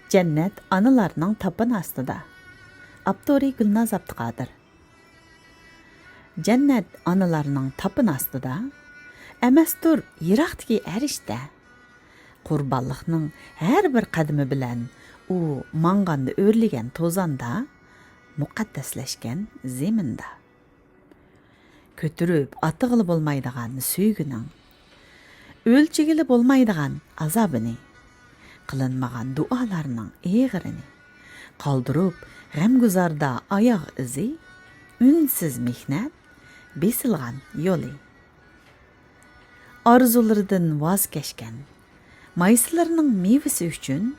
Cennet analarning tapın astida. Abduri Gülnaz Abduqadir. Cennet analarning tapın astida. Emastur yiroqdagi erishda. Qurbonlikning har bir qadami bilan u manganda o'rlagan to'zonda, muqaddaslashgan zeminda. Ko'tirib atig'ili bo'lmaydigan suygining, o'lchigili bo'lmaydigan azobini, qilinmagan duolarning eg'irini, qoldirib g'amguzarda oyoq izi, unsiz mehnat, besilgan yo'li. Arzularidan voz kechgan, maysilarining mevasi uchun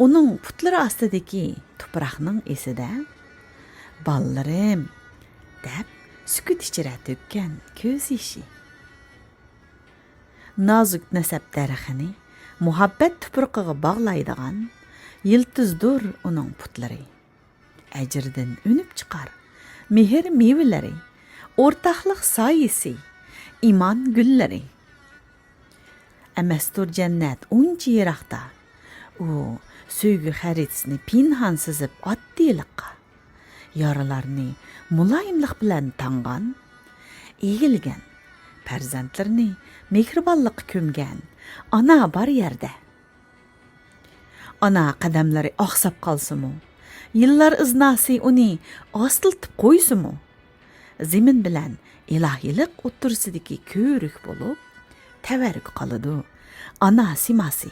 uning putlari ostidagi tuproqning esida "Ballarim" deb sukut ichira to'kkan ko'z yoshi. Nozik nasab daraxtini muhabbat tuproqiga bog'laydigan yiltizdur uning putlari. Ajrdan unib chiqar mehr mevalari, o'rtaqlik soyisi, iymon gullari. Emastur jannat uncha yiroqda. U suygi xaritasini pinhon sizib oddiylikqa, yaralarni muloyimlik bilan tangan, egilgan, farzandlarni mehribonlik ko'mgan ona bor yerda. Ona qadamlari oqsab qolsimi, yillar iznasi uni ostiltib qo'ysimi, zemin bilan ilohiylik o'ttirsidagi ko'rik bo'lib, tavarruk qoladi ona simasi.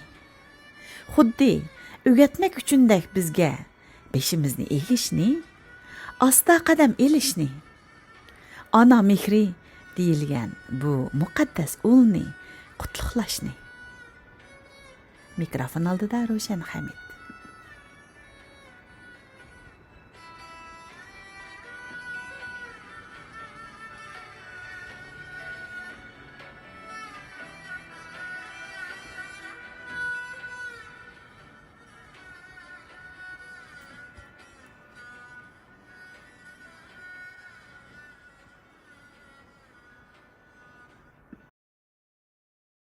Xuddi o'gatmak uchundak bizga beshimizni egishni, asta qadam elishni, ona mehri deyilgan bu muqaddas ulni qutlaqlashni. Mikrofon oldida Ravshan Hamid.